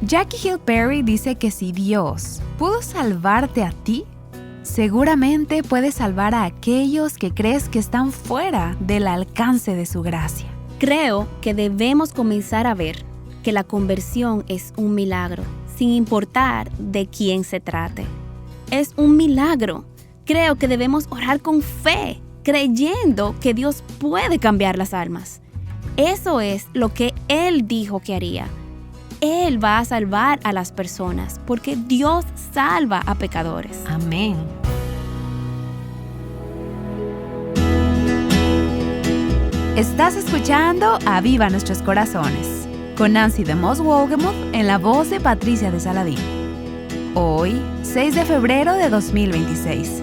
Jackie Hill Perry dice que si Dios pudo salvarte a ti, seguramente puede salvar a aquellos que crees que están fuera del alcance de su gracia. Creo que debemos comenzar a ver que la conversión es un milagro, sin importar de quién se trate. Es un milagro. Creo que debemos orar con fe, creyendo que Dios puede cambiar las almas. Eso es lo que Él dijo que haría. Él va a salvar a las personas porque Dios salva a pecadores. Amén. Estás escuchando Aviva Nuestros Corazones, con Nancy DeMoss Wolgemuth en la voz de Patricia de Saladín. Hoy, 6 de febrero de 2026.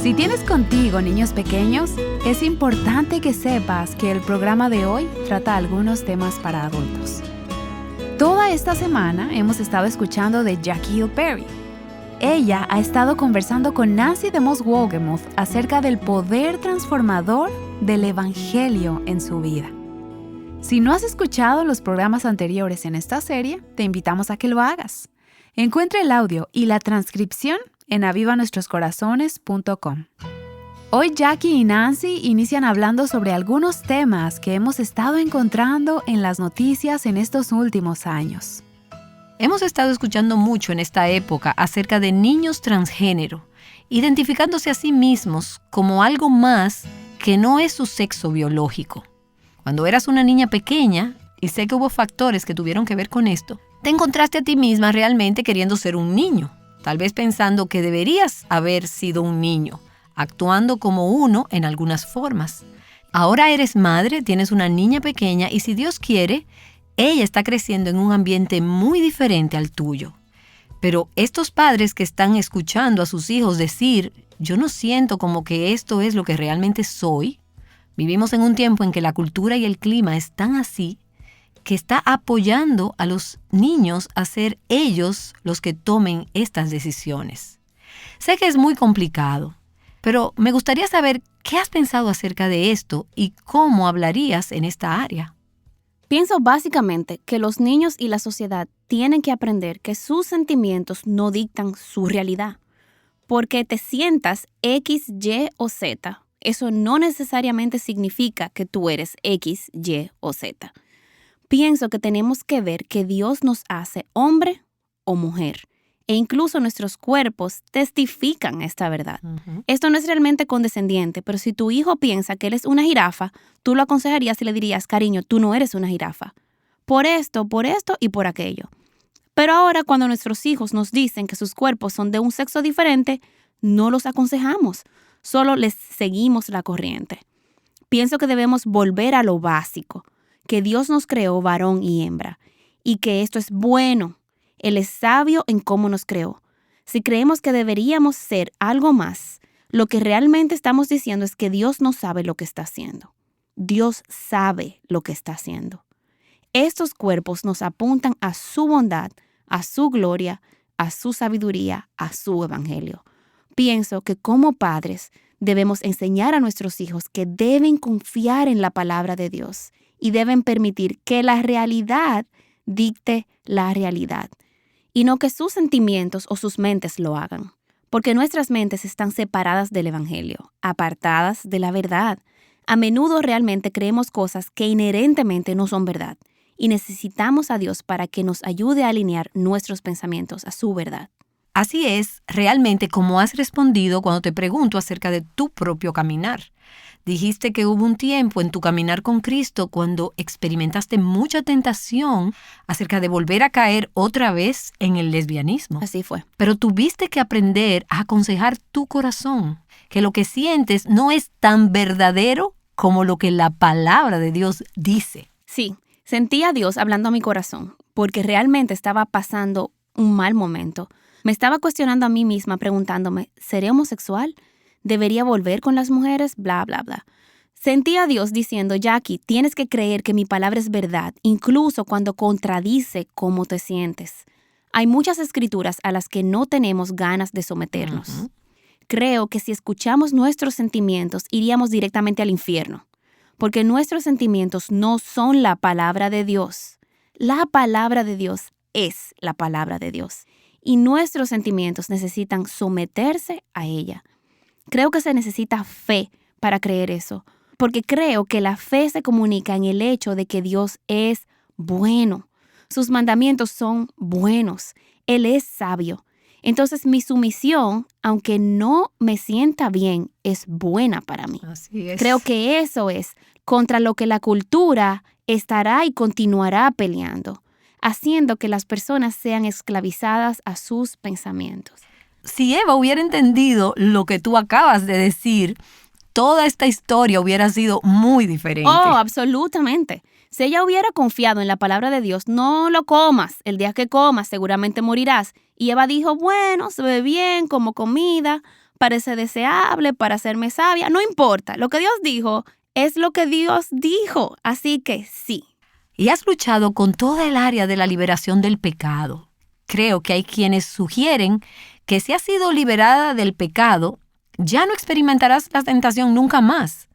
Si tienes contigo niños pequeños, es importante que sepas que el programa de hoy trata algunos temas para adultos. Toda esta semana hemos estado escuchando de Jackie Hill Perry. Ella ha estado conversando con Nancy DeMoss Wolgemuth acerca del poder transformador del Evangelio en su vida. Si no has escuchado los programas anteriores en esta serie, te invitamos a que lo hagas. Encuentra el audio y la transcripción en avivanuestroscorazones.com. Hoy Jackie y Nancy inician hablando sobre algunos temas que hemos estado encontrando en las noticias en estos últimos años. Hemos estado escuchando mucho en esta época acerca de niños transgénero, identificándose a sí mismos como algo más que no es su sexo biológico. Cuando eras una niña pequeña, y sé que hubo factores que tuvieron que ver con esto, te encontraste a ti misma realmente queriendo ser un niño, tal vez pensando que deberías haber sido un niño, actuando como uno en algunas formas. Ahora eres madre, tienes una niña pequeña y si Dios quiere, ella está creciendo en un ambiente muy diferente al tuyo. Pero estos padres que están escuchando a sus hijos decir, yo no siento como que esto es lo que realmente soy, vivimos en un tiempo en que la cultura y el clima están así, que está apoyando a los niños a ser ellos los que tomen estas decisiones. Sé que es muy complicado, pero me gustaría saber qué has pensado acerca de esto y cómo hablarías en esta área. Pienso básicamente que los niños y la sociedad tienen que aprender que sus sentimientos no dictan su realidad. Porque te sientas X, Y o Z, eso no necesariamente significa que tú eres X, Y o Z. Pienso que tenemos que ver que Dios nos hace hombre o mujer. E incluso nuestros cuerpos testifican esta verdad. Esto no es realmente condescendiente, pero si tu hijo piensa que él es una jirafa, tú lo aconsejarías y le dirías, cariño, tú no eres una jirafa. Por esto y por aquello. Pero ahora cuando nuestros hijos nos dicen que sus cuerpos son de un sexo diferente, no los aconsejamos, solo les seguimos la corriente. Pienso que debemos volver a lo básico, que Dios nos creó varón y hembra, y que esto es bueno. Él es sabio en cómo nos creó. Si creemos que deberíamos ser algo más, lo que realmente estamos diciendo es que Dios no sabe lo que está haciendo. Dios sabe lo que está haciendo. Estos cuerpos nos apuntan a su bondad, a su gloria, a su sabiduría, a su evangelio. Pienso que como padres debemos enseñar a nuestros hijos que deben confiar en la palabra de Dios y deben permitir que la realidad dicte la realidad y no que sus sentimientos o sus mentes lo hagan. Porque nuestras mentes están separadas del evangelio, apartadas de la verdad. A menudo realmente creemos cosas que inherentemente no son verdad y necesitamos a Dios para que nos ayude a alinear nuestros pensamientos a su verdad. Así es realmente como has respondido cuando te pregunto acerca de tu propio caminar. Dijiste que hubo un tiempo en tu caminar con Cristo cuando experimentaste mucha tentación acerca de volver a caer otra vez en el lesbianismo. Así fue. Pero tuviste que aprender a aconsejar tu corazón, que lo que sientes no es tan verdadero como lo que la palabra de Dios dice. Sí, sentí a Dios hablando a mi corazón, porque realmente estaba pasando un mal momento. Me estaba cuestionando a mí misma, preguntándome, ¿seré homosexual? ¿Debería volver con las mujeres? Bla, bla, bla. Sentí a Dios diciendo, Jackie, tienes que creer que mi palabra es verdad, incluso cuando contradice cómo te sientes. Hay muchas escrituras a las que no tenemos ganas de someternos. creo que si escuchamos nuestros sentimientos, iríamos directamente al infierno, porque nuestros sentimientos no son la palabra de Dios. La palabra de Dios es la palabra de Dios, y nuestros sentimientos necesitan someterse a ella. Creo que se necesita fe para creer eso, porque creo que la fe se comunica en el hecho de que Dios es bueno. Sus mandamientos son buenos. Él es sabio. Entonces mi sumisión, aunque no me sienta bien, es buena para mí. Así es. Creo que eso es contra lo que la cultura estará y continuará peleando, haciendo que las personas sean esclavizadas a sus pensamientos. Si Eva hubiera entendido lo que tú acabas de decir, toda esta historia hubiera sido muy diferente. Oh, absolutamente. Si ella hubiera confiado en la palabra de Dios, no lo comas. El día que comas seguramente morirás. Y Eva dijo, bueno, se ve bien como comida, parece deseable para hacerme sabia. No importa, lo que Dios dijo es lo que Dios dijo. Así que sí. Y has luchado con toda el área de la liberación del pecado. Creo que hay quienes sugieren que si has sido liberada del pecado, ya no experimentarás la tentación nunca más.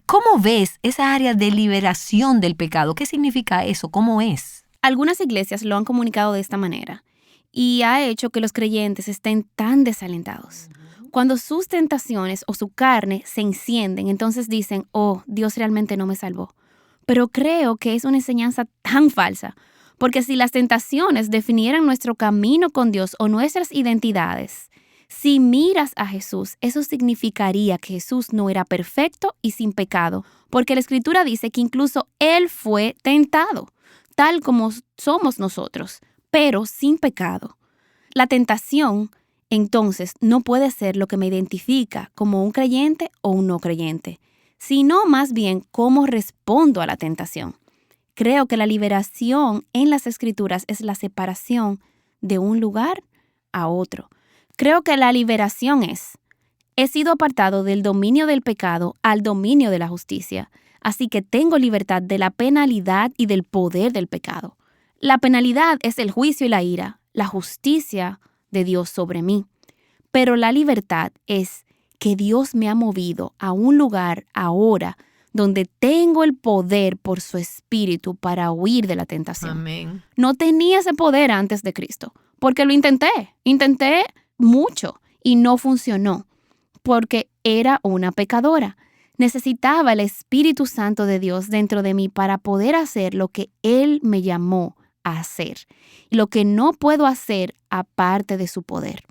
¿Cómo ves esa área de liberación del pecado? ¿Qué significa eso? ¿Cómo es? Algunas iglesias lo han comunicado de esta manera y ha hecho que los creyentes estén tan desalentados. Cuando sus tentaciones o su carne se encienden, entonces dicen, oh, Dios realmente no me salvó. Pero creo que es una enseñanza tan falsa, porque si las tentaciones definieran nuestro camino con Dios o nuestras identidades, si miras a Jesús, eso significaría que Jesús no era perfecto y sin pecado, porque la Escritura dice que incluso Él fue tentado, tal como somos nosotros, pero sin pecado. La tentación, entonces, no puede ser lo que me identifica como un creyente o un no creyente, sino más bien cómo respondo a la tentación. Creo que la liberación en las Escrituras es la separación de un lugar a otro. Creo que la liberación he sido apartado del dominio del pecado al dominio de la justicia, así que tengo libertad de la penalidad y del poder del pecado. La penalidad es el juicio y la ira, la justicia de Dios sobre mí. Pero la libertad es que Dios me ha movido a un lugar ahora donde tengo el poder por su Espíritu para huir de la tentación. Amén. No tenía ese poder antes de Cristo, porque lo intenté mucho y no funcionó, porque era una pecadora. Necesitaba el Espíritu Santo de Dios dentro de mí para poder hacer lo que Él me llamó a hacer, lo que no puedo hacer aparte de su poder.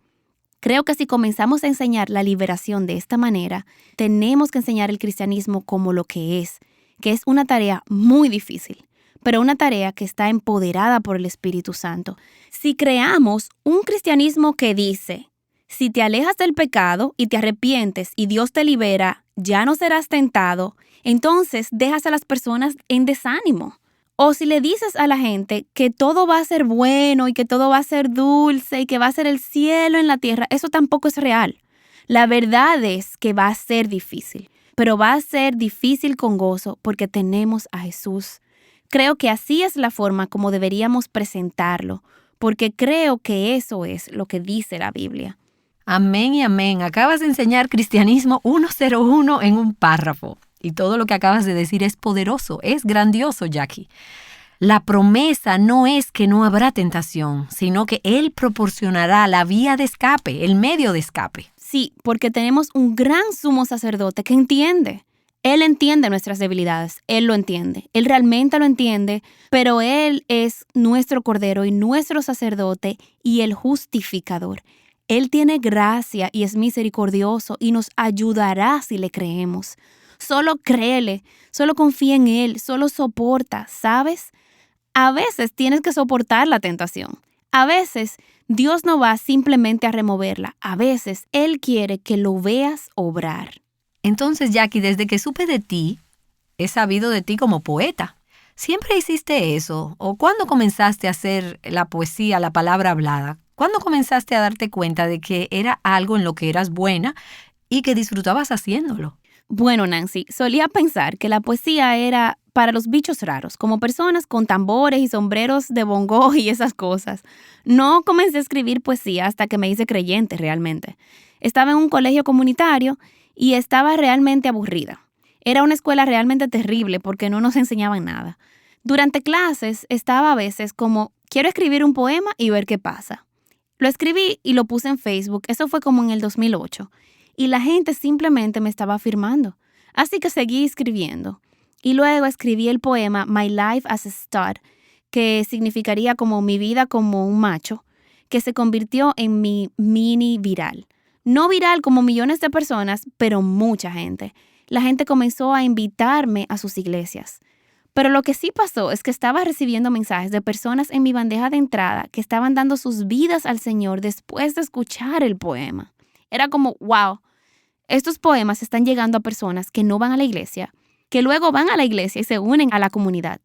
Creo que si comenzamos a enseñar la liberación de esta manera, tenemos que enseñar el cristianismo como lo que es una tarea muy difícil, pero una tarea que está empoderada por el Espíritu Santo. Si creamos un cristianismo que dice, si te alejas del pecado y te arrepientes y Dios te libera, ya no serás tentado, entonces dejas a las personas en desánimo. O si le dices a la gente que todo va a ser bueno y que todo va a ser dulce y que va a ser el cielo en la tierra, eso tampoco es real. La verdad es que va a ser difícil, pero va a ser difícil con gozo porque tenemos a Jesús. Creo que así es la forma como deberíamos presentarlo, porque creo que eso es lo que dice la Biblia. Amén y amén. Acabas de enseñar Cristianismo 101 en un párrafo. Y todo lo que acabas de decir es poderoso, es grandioso, Jackie. La promesa no es que no habrá tentación, sino que Él proporcionará la vía de escape, el medio de escape. Sí, porque tenemos un gran sumo sacerdote que entiende. Él entiende nuestras debilidades, Él lo entiende, Él realmente lo entiende, pero Él es nuestro Cordero y nuestro sacerdote y el justificador. Él tiene gracia y es misericordioso y nos ayudará si le creemos. Solo créele, solo confía en Él, solo soporta, ¿sabes? A veces tienes que soportar la tentación. A veces Dios no va simplemente a removerla. A veces Él quiere que lo veas obrar. Entonces, Jackie, desde que supe de ti, he sabido de ti como poeta. ¿Siempre hiciste eso? ¿O cuándo comenzaste a hacer la poesía, la palabra hablada? ¿Cuándo comenzaste a darte cuenta de que era algo en lo que eras buena y que disfrutabas haciéndolo? Bueno, Nancy, solía pensar que la poesía era para los bichos raros, como personas con tambores y sombreros de bongo y esas cosas. No comencé a escribir poesía hasta que me hice creyente realmente. Estaba en un colegio comunitario y estaba realmente aburrida. Era una escuela realmente terrible porque no nos enseñaban nada. Durante clases estaba a veces como, quiero escribir un poema y ver qué pasa. Lo escribí y lo puse en Facebook, eso fue como en el 2008, y la gente simplemente me estaba afirmando. Así que seguí escribiendo. Y luego escribí el poema My Life as a Stud, que significaría como mi vida como un macho, que se convirtió en mi mini viral. No viral como millones de personas, pero mucha gente. La gente comenzó a invitarme a sus iglesias. Pero lo que sí pasó es que estaba recibiendo mensajes de personas en mi bandeja de entrada que estaban dando sus vidas al Señor después de escuchar el poema. Era como, wow, estos poemas están llegando a personas que no van a la iglesia, que luego van a la iglesia y se unen a la comunidad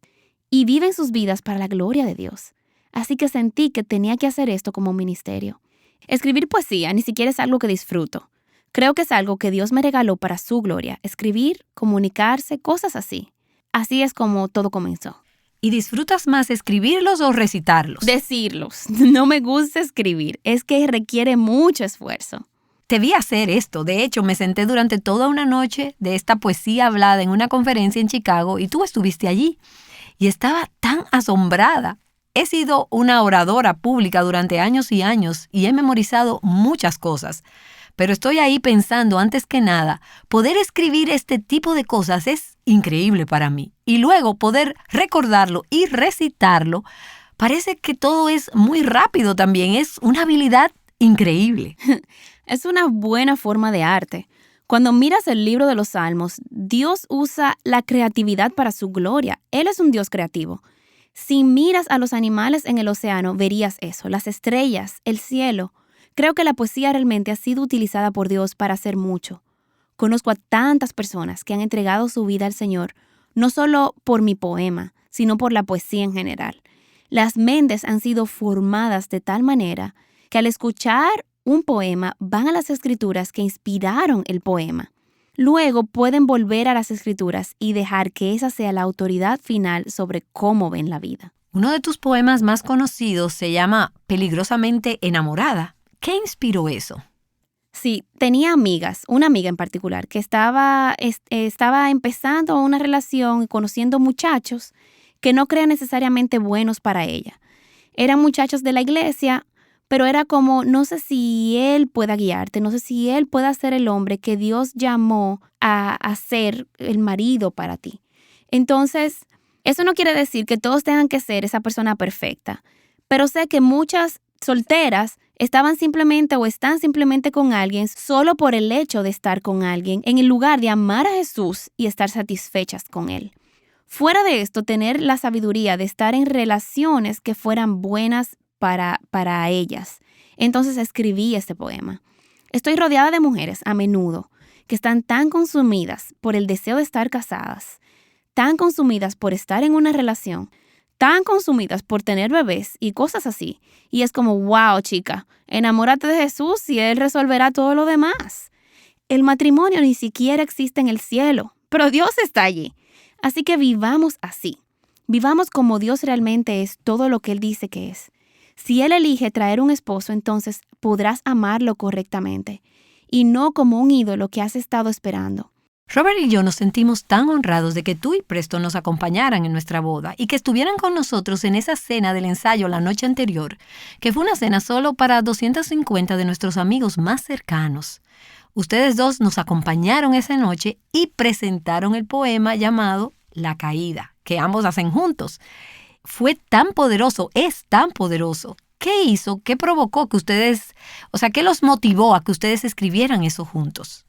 y viven sus vidas para la gloria de Dios. Así que sentí que tenía que hacer esto como ministerio. Escribir poesía ni siquiera es algo que disfruto. Creo que es algo que Dios me regaló para su gloria. Escribir, comunicarse, cosas así. Así es como todo comenzó. ¿Y disfrutas más escribirlos o recitarlos? Decirlos. No me gusta escribir. Es que requiere mucho esfuerzo. Te vi hacer esto. De hecho, me senté durante toda una noche de esta poesía hablada en una conferencia en Chicago y tú estuviste allí. Y estaba tan asombrada. He sido una oradora pública durante años y años y he memorizado muchas cosas. Pero estoy ahí pensando, antes que nada, poder escribir este tipo de cosas es increíble para mí. Y luego poder recordarlo y recitarlo, parece que todo es muy rápido también. Es una habilidad increíble. Es una buena forma de arte. Cuando miras el libro de los Salmos, Dios usa la creatividad para su gloria. Él es un Dios creativo. Si miras a los animales en el océano, verías eso, las estrellas, el cielo. Creo que la poesía realmente ha sido utilizada por Dios para hacer mucho. Conozco a tantas personas que han entregado su vida al Señor, no solo por mi poema, sino por la poesía en general. Las mentes han sido formadas de tal manera que al escuchar un poema van a las escrituras que inspiraron el poema. Luego pueden volver a las escrituras y dejar que esa sea la autoridad final sobre cómo ven la vida. Uno de tus poemas más conocidos se llama Peligrosamente enamorada. ¿Qué inspiró eso? Sí, tenía amigas, una amiga en particular, que estaba empezando una relación y conociendo muchachos que no crean necesariamente buenos para ella. Eran muchachos de la iglesia, pero era como, no sé si él pueda guiarte, no sé si él pueda ser el hombre que Dios llamó a ser el marido para ti. Entonces, eso no quiere decir que todos tengan que ser esa persona perfecta, pero sé que muchas solteras estaban simplemente o están simplemente con alguien solo por el hecho de estar con alguien, en el lugar de amar a Jesús y estar satisfechas con Él. Fuera de esto, tener la sabiduría de estar en relaciones que fueran buenas para ellas. Entonces escribí este poema. Estoy rodeada de mujeres a menudo que están tan consumidas por el deseo de estar casadas, tan consumidas por estar en una relación, tan consumidas por tener bebés y cosas así. Y es como, wow, chica, enamórate de Jesús y Él resolverá todo lo demás. El matrimonio ni siquiera existe en el cielo, pero Dios está allí. Así que vivamos así. Vivamos como Dios realmente es todo lo que Él dice que es. Si Él elige traer un esposo, entonces podrás amarlo correctamente y no como un ídolo que has estado esperando. Robert y yo nos sentimos tan honrados de que tú y Preston nos acompañaran en nuestra boda y que estuvieran con nosotros en esa cena del ensayo la noche anterior, que fue una cena solo para 250 de nuestros amigos más cercanos. Ustedes dos nos acompañaron esa noche y presentaron el poema llamado La Caída, que ambos hacen juntos. Fue tan poderoso, es tan poderoso. ¿Qué hizo? ¿Qué provocó que ustedes, qué los motivó a que ustedes escribieran eso juntos?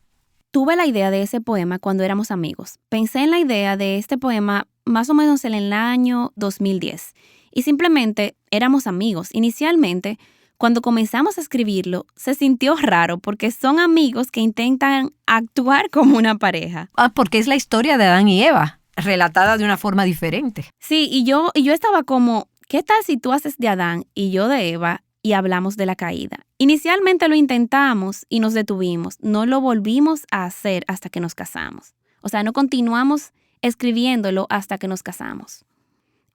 Tuve la idea de ese poema cuando éramos amigos. Pensé en la idea de este poema más o menos en el año 2010 y simplemente éramos amigos. Inicialmente, cuando comenzamos a escribirlo, se sintió raro porque son amigos que intentan actuar como una pareja. Porque es la historia de Adán y Eva, relatada de una forma diferente. Sí, y yo estaba como, ¿qué tal si tú haces de Adán y yo de Eva y hablamos de la caída? Inicialmente lo intentamos y nos detuvimos. No lo volvimos a hacer hasta que nos casamos. No continuamos escribiéndolo hasta que nos casamos.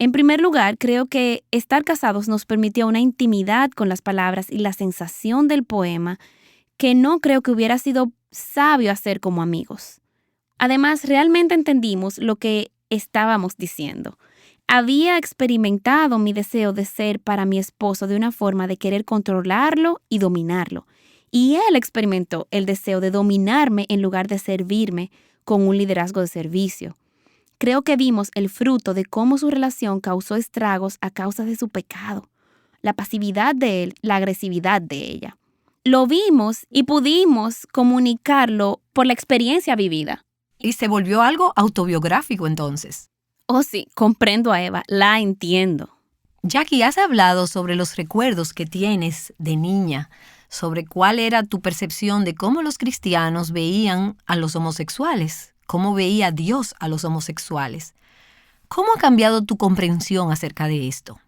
En primer lugar, creo que estar casados nos permitió una intimidad con las palabras y la sensación del poema que no creo que hubiera sido sabio hacer como amigos. Además, realmente entendimos lo que estábamos diciendo. Había experimentado mi deseo de ser para mi esposo de una forma de querer controlarlo y dominarlo. Y él experimentó el deseo de dominarme en lugar de servirme con un liderazgo de servicio. Creo que vimos el fruto de cómo su relación causó estragos a causa de su pecado. La pasividad de él, la agresividad de ella. Lo vimos y pudimos comunicarlo por la experiencia vivida. Y se volvió algo autobiográfico entonces. Oh sí, comprendo a Eva, la entiendo. Jackie, has hablado sobre los recuerdos que tienes de niña, sobre cuál era tu percepción de cómo los cristianos veían a los homosexuales, cómo veía Dios a los homosexuales. ¿Cómo ha cambiado tu comprensión acerca de esto?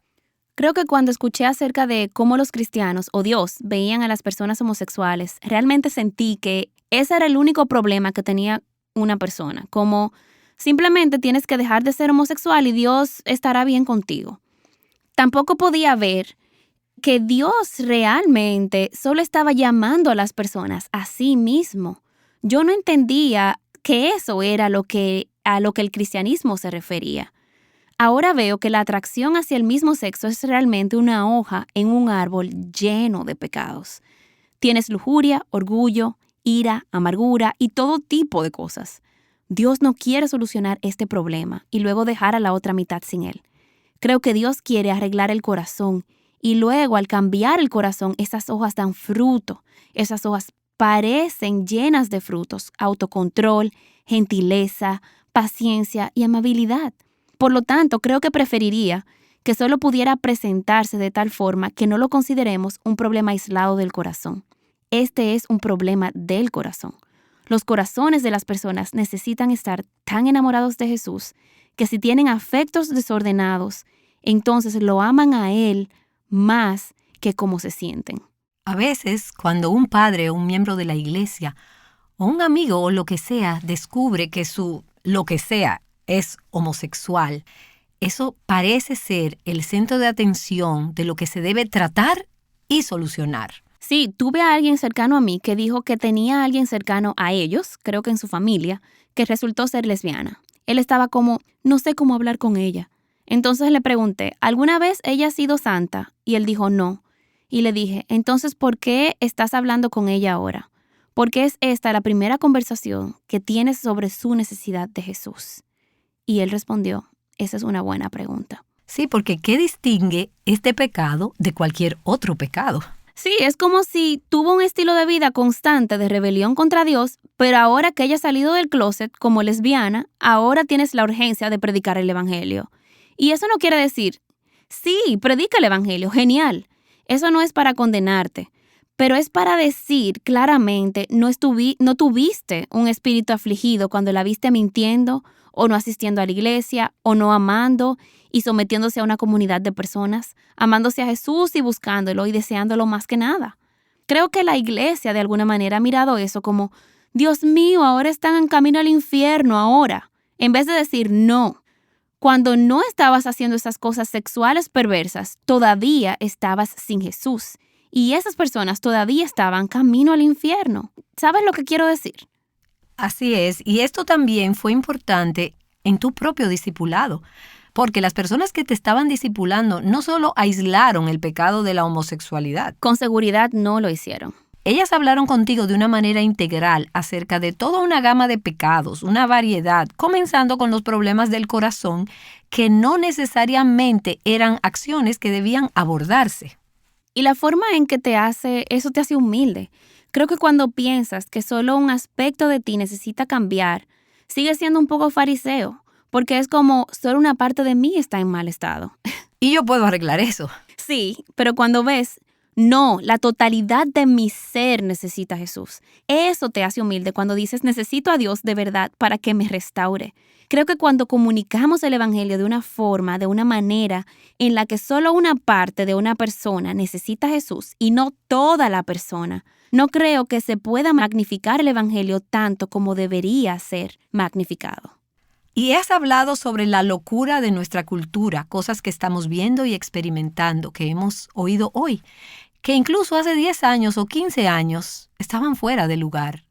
Creo que cuando escuché acerca de cómo los cristianos o Dios veían a las personas homosexuales, realmente sentí que ese era el único problema que tenía una persona, como simplemente tienes que dejar de ser homosexual y Dios estará bien contigo. Tampoco podía ver que Dios realmente solo estaba llamando a las personas a sí mismo. Yo no entendía que eso era a lo que el cristianismo se refería. Ahora veo que la atracción hacia el mismo sexo es realmente una hoja en un árbol lleno de pecados. Tienes lujuria, orgullo, ira, amargura y todo tipo de cosas. Dios no quiere solucionar este problema y luego dejar a la otra mitad sin él. Creo que Dios quiere arreglar el corazón y luego al cambiar el corazón, esas hojas dan fruto. Esas hojas parecen llenas de frutos, autocontrol, gentileza, paciencia y amabilidad. Por lo tanto, creo que preferiría que solo pudiera presentarse de tal forma que no lo consideremos un problema aislado del corazón. Este es un problema del corazón. Los corazones de las personas necesitan estar tan enamorados de Jesús que si tienen afectos desordenados, entonces lo aman a Él más que cómo se sienten. A veces, cuando un padre o un miembro de la iglesia o un amigo o lo que sea descubre que lo que sea es homosexual, eso parece ser el centro de atención de lo que se debe tratar y solucionar. Sí, tuve a alguien cercano a mí que dijo que tenía a alguien cercano a ellos, creo que en su familia, que resultó ser lesbiana. Él estaba como, no sé cómo hablar con ella. Entonces le pregunté, ¿alguna vez ella ha sido santa? Y él dijo, no. Y le dije, entonces, ¿por qué estás hablando con ella ahora? Porque es esta la primera conversación que tienes sobre su necesidad de Jesús. Y él respondió, esa es una buena pregunta. Sí, porque ¿qué distingue este pecado de cualquier otro pecado? Sí, es como si tuvo un estilo de vida constante de rebelión contra Dios, pero ahora que ella ha salido del closet como lesbiana, ahora tienes la urgencia de predicar el evangelio. Y eso no quiere decir, sí, predica el evangelio, genial. Eso no es para condenarte, pero es para decir claramente, no tuviste un espíritu afligido cuando la viste mintiendo, o no asistiendo a la iglesia, o no amando y sometiéndose a una comunidad de personas, amándose a Jesús y buscándolo y deseándolo más que nada. Creo que la iglesia de alguna manera ha mirado eso como, Dios mío, ahora están en camino al infierno ahora, en vez de decir no. Cuando no estabas haciendo esas cosas sexuales perversas, todavía estabas sin Jesús. Y esas personas todavía estaban camino al infierno. ¿Sabes lo que quiero decir? Así es, y esto también fue importante en tu propio discipulado, porque las personas que te estaban discipulando no solo aislaron el pecado de la homosexualidad. Con seguridad no lo hicieron. Ellas hablaron contigo de una manera integral acerca de toda una gama de pecados, una variedad, comenzando con los problemas del corazón, que no necesariamente eran acciones que debían abordarse. Y la forma en que eso te hace humilde. Creo que cuando piensas que solo un aspecto de ti necesita cambiar, sigue siendo un poco fariseo, porque es como solo una parte de mí está en mal estado. Y yo puedo arreglar eso. Sí, pero cuando ves, no, la totalidad de mi ser necesita a Jesús. Eso te hace humilde cuando dices, necesito a Dios de verdad para que me restaure. Creo que cuando comunicamos el evangelio de una forma, de una manera en la que solo una parte de una persona necesita a Jesús y no toda la persona, no creo que se pueda magnificar el evangelio tanto como debería ser magnificado. Y has hablado sobre la locura de nuestra cultura, cosas que estamos viendo y experimentando, que hemos oído hoy. que incluso hace 10 años o 15 años estaban fuera de lugar.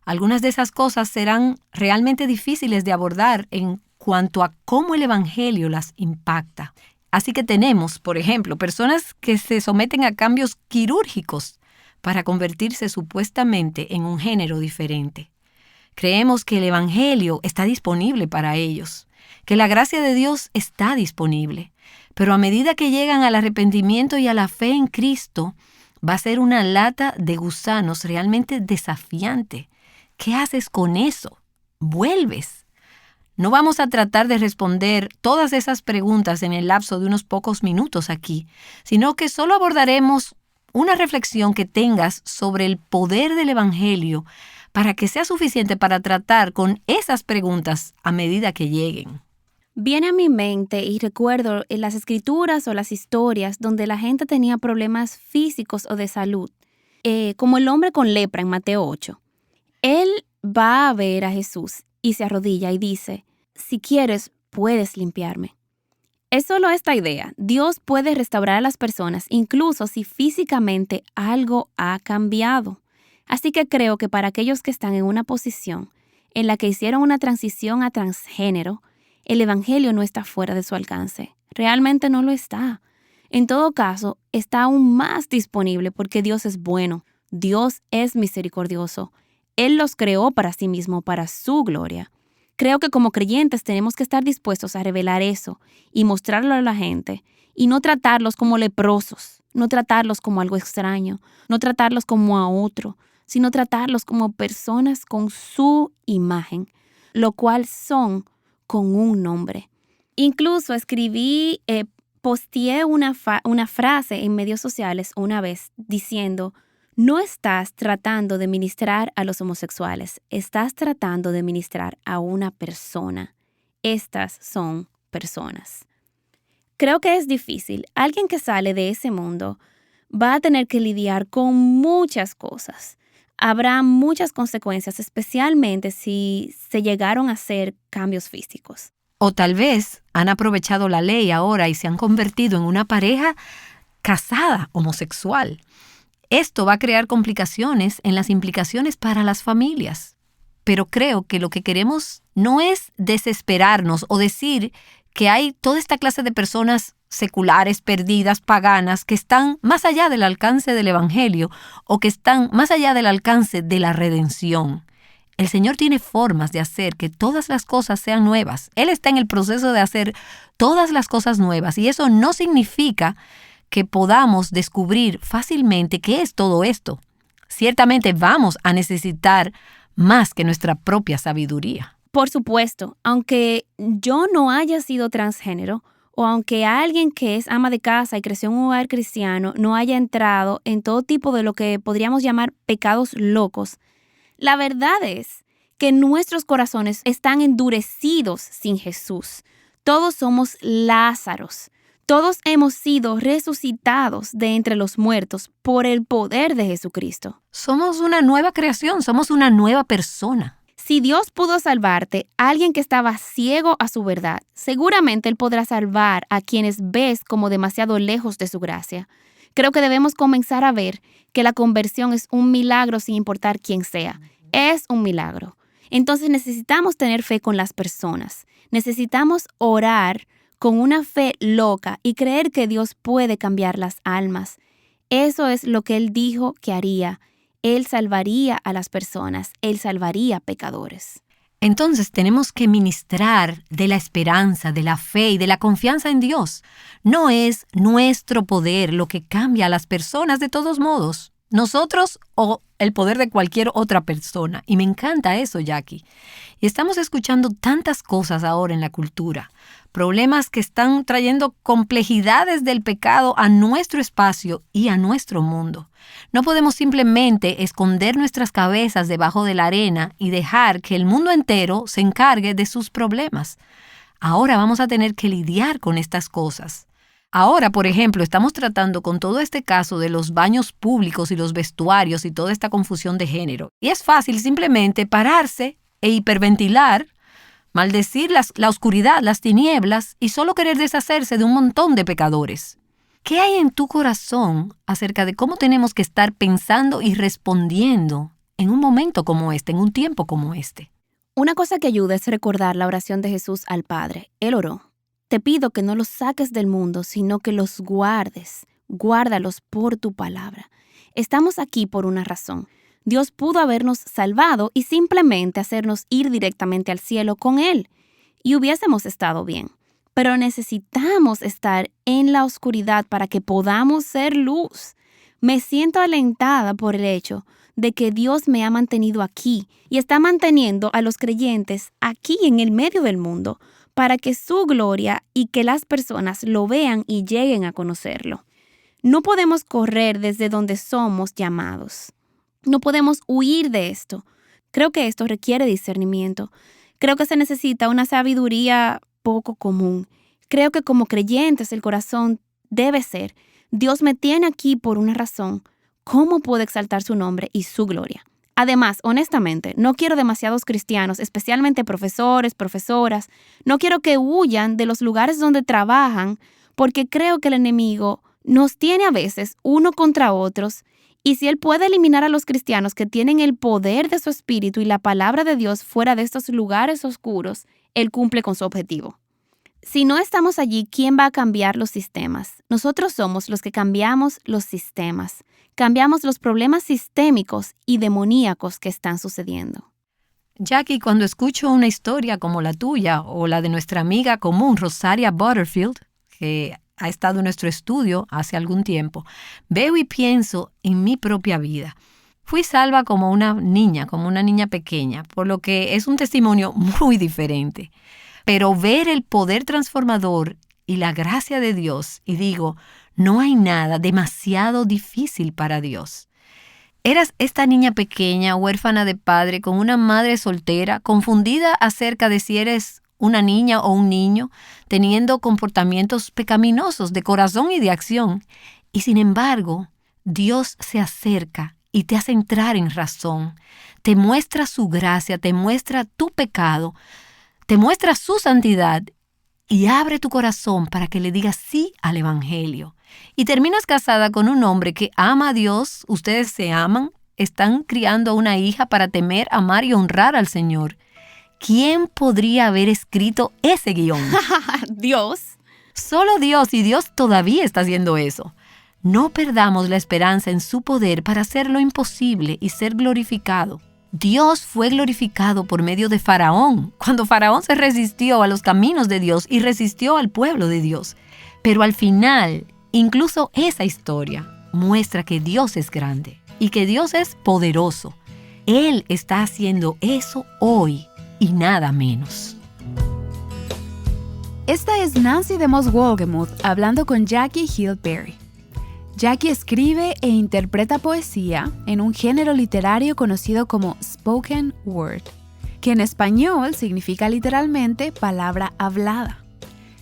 Algunas de esas cosas serán realmente difíciles de abordar en cuanto a cómo el Evangelio las impacta. Así que tenemos, por ejemplo, personas que se someten a cambios quirúrgicos para convertirse supuestamente en un género diferente. Creemos que el Evangelio está disponible para ellos, que la gracia de Dios está disponible, pero a medida que llegan al arrepentimiento y a la fe en Cristo, va a ser una lata de gusanos realmente desafiante. ¿Qué haces con eso? ¿Vuelves? No vamos a tratar de responder todas esas preguntas en el lapso de unos pocos minutos aquí, sino que solo abordaremos una reflexión que tengas sobre el poder del Evangelio para que sea suficiente para tratar con esas preguntas a medida que lleguen. Viene a mi mente y recuerdo en las escrituras o las historias donde la gente tenía problemas físicos o de salud, como el hombre con lepra en Mateo 8. Él va a ver a Jesús y se arrodilla y dice, si quieres, puedes limpiarme. Es solo esta idea. Dios puede restaurar a las personas, incluso si físicamente algo ha cambiado. Así que creo que para aquellos que están en una posición en la que hicieron una transición a transgénero, el Evangelio no está fuera de su alcance. Realmente no lo está. En todo caso, está aún más disponible porque Dios es bueno. Dios es misericordioso. Él los creó para sí mismo, para su gloria. Creo que como creyentes tenemos que estar dispuestos a revelar eso y mostrarlo a la gente y no tratarlos como leprosos, no tratarlos como algo extraño, no tratarlos como a otro, sino tratarlos como personas con su imagen, lo cual son con un nombre. Incluso posteé una frase en medios sociales una vez diciendo, no estás tratando de ministrar a los homosexuales, estás tratando de ministrar a una persona. Estas son personas. Creo que es difícil. Alguien que sale de ese mundo va a tener que lidiar con muchas cosas. Habrá muchas consecuencias, especialmente si se llegaron a hacer cambios físicos. O tal vez han aprovechado la ley ahora y se han convertido en una pareja casada homosexual. Esto va a crear complicaciones en las implicaciones para las familias. Pero creo que lo que queremos no es desesperarnos o decir que hay toda esta clase de personas seculares, perdidas, paganas, que están más allá del alcance del Evangelio o que están más allá del alcance de la redención. El Señor tiene formas de hacer que todas las cosas sean nuevas. Él está en el proceso de hacer todas las cosas nuevas y eso no significa que podamos descubrir fácilmente qué es todo esto. Ciertamente vamos a necesitar más que nuestra propia sabiduría. Por supuesto, aunque yo no haya sido transgénero, o aunque alguien que es ama de casa y creció en un hogar cristiano no haya entrado en todo tipo de lo que podríamos llamar pecados locos, la verdad es que nuestros corazones están endurecidos sin Jesús. Todos somos Lázaros. Todos hemos sido resucitados de entre los muertos por el poder de Jesucristo. Somos una nueva creación, somos una nueva persona. Si Dios pudo salvarte, a alguien que estaba ciego a su verdad, seguramente Él podrá salvar a quienes ves como demasiado lejos de su gracia. Creo que debemos comenzar a ver que la conversión es un milagro sin importar quién sea. Es un milagro. Entonces necesitamos tener fe con las personas. Necesitamos orar con una fe loca y creer que Dios puede cambiar las almas. Eso es lo que Él dijo que haría. Él salvaría a las personas. Él salvaría pecadores. Entonces tenemos que ministrar de la esperanza, de la fe y de la confianza en Dios. No es nuestro poder lo que cambia a las personas de todos modos. Nosotros o el poder de cualquier otra persona. Y me encanta eso, Jackie. Y estamos escuchando tantas cosas ahora en la cultura. Problemas que están trayendo complejidades del pecado a nuestro espacio y a nuestro mundo. No podemos simplemente esconder nuestras cabezas debajo de la arena y dejar que el mundo entero se encargue de sus problemas. Ahora vamos a tener que lidiar con estas cosas. Ahora, por ejemplo, estamos tratando con todo este caso de los baños públicos y los vestuarios y toda esta confusión de género. Y es fácil simplemente pararse e hiperventilar, maldecir la oscuridad, las tinieblas y solo querer deshacerse de un montón de pecadores. ¿Qué hay en tu corazón acerca de cómo tenemos que estar pensando y respondiendo en un momento como este, en un tiempo como este? Una cosa que ayuda es recordar la oración de Jesús al Padre. Él oró: te pido que no los saques del mundo, sino que los guardes. Guárdalos por tu palabra. Estamos aquí por una razón. Dios pudo habernos salvado y simplemente hacernos ir directamente al cielo con Él, y hubiésemos estado bien. Pero necesitamos estar en la oscuridad para que podamos ser luz. Me siento alentada por el hecho de que Dios me ha mantenido aquí y está manteniendo a los creyentes aquí en el medio del mundo para que su gloria y que las personas lo vean y lleguen a conocerlo. No podemos correr desde donde somos llamados. No podemos huir de esto. Creo que esto requiere discernimiento. Creo que se necesita una sabiduría poco común. Creo que como creyentes el corazón debe ser: Dios me tiene aquí por una razón. ¿Cómo puedo exaltar su nombre y su gloria? Además, honestamente, no quiero demasiados cristianos, especialmente profesores, profesoras. No quiero que huyan de los lugares donde trabajan, porque creo que el enemigo nos tiene a veces uno contra otros. Y si él puede eliminar a los cristianos que tienen el poder de su espíritu y la palabra de Dios fuera de estos lugares oscuros, él cumple con su objetivo. Si no estamos allí, ¿quién va a cambiar los sistemas? Nosotros somos los que cambiamos los sistemas. Cambiamos los problemas sistémicos y demoníacos que están sucediendo. Jackie, cuando escucho una historia como la tuya o la de nuestra amiga común, Rosaria Butterfield, que ha estado en nuestro estudio hace algún tiempo, veo y pienso en mi propia vida. Fui salva como una niña pequeña, por lo que es un testimonio muy diferente. Pero ver el poder transformador y la gracia de Dios, y digo, no hay nada demasiado difícil para Dios. Eras esta niña pequeña, huérfana de padre, con una madre soltera, confundida acerca de si eres una niña o un niño, teniendo comportamientos pecaminosos de corazón y de acción. Y sin embargo, Dios se acerca y te hace entrar en razón. Te muestra su gracia, te muestra tu pecado, te muestra su santidad y abre tu corazón para que le digas sí al Evangelio. Y terminas casada con un hombre que ama a Dios, ustedes se aman, están criando a una hija para temer, amar y honrar al Señor. ¿Quién podría haber escrito ese guión? Dios. Solo Dios, y Dios todavía está haciendo eso. No perdamos la esperanza en su poder para hacer lo imposible y ser glorificado. Dios fue glorificado por medio de Faraón, cuando Faraón se resistió a los caminos de Dios y resistió al pueblo de Dios. Pero al final, incluso esa historia muestra que Dios es grande y que Dios es poderoso. Él está haciendo eso hoy y nada menos. Esta es Nancy DeMoss Wolgemuth hablando con Jackie Hill Perry. Jackie escribe e interpreta poesía en un género literario conocido como spoken word, que en español significa literalmente palabra hablada.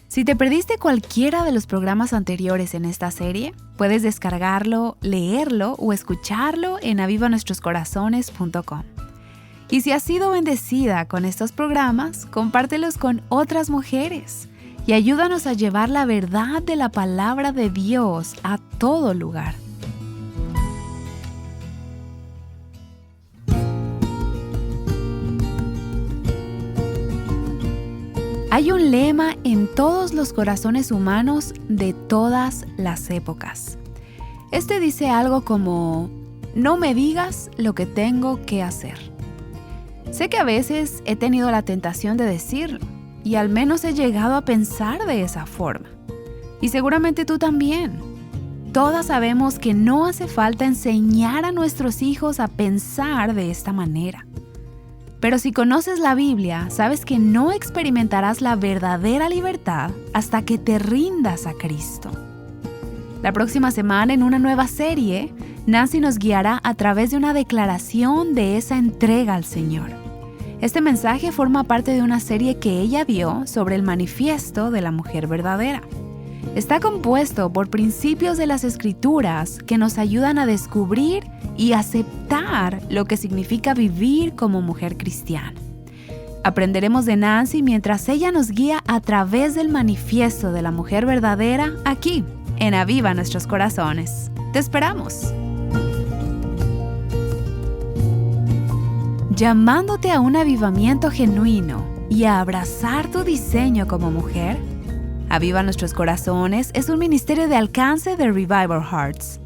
Si te perdiste cualquiera de los programas anteriores en esta serie, puedes descargarlo, leerlo o escucharlo en avivanuestroscorazones.com. Y si has sido bendecida con estos programas, compártelos con otras mujeres y ayúdanos a llevar la verdad de la palabra de Dios a todo lugar. Hay un lema en todos los corazones humanos de todas las épocas. Este dice algo como: no me digas lo que tengo que hacer. Sé que a veces he tenido la tentación de decirlo, y al menos he llegado a pensar de esa forma. Y seguramente tú también. Todas sabemos que no hace falta enseñar a nuestros hijos a pensar de esta manera. Pero si conoces la Biblia, sabes que no experimentarás la verdadera libertad hasta que te rindas a Cristo. La próxima semana, en una nueva serie, Nancy nos guiará a través de una declaración de esa entrega al Señor. Este mensaje forma parte de una serie que ella dio sobre el manifiesto de la mujer verdadera. Está compuesto por principios de las Escrituras que nos ayudan a descubrir y aceptar lo que significa vivir como mujer cristiana. Aprenderemos de Nancy mientras ella nos guía a través del manifiesto de la mujer verdadera aquí, en Aviva Nuestros Corazones. ¡Te esperamos! Llamándote a un avivamiento genuino y a abrazar tu diseño como mujer, Aviva Nuestros Corazones es un ministerio de alcance de Revival Hearts.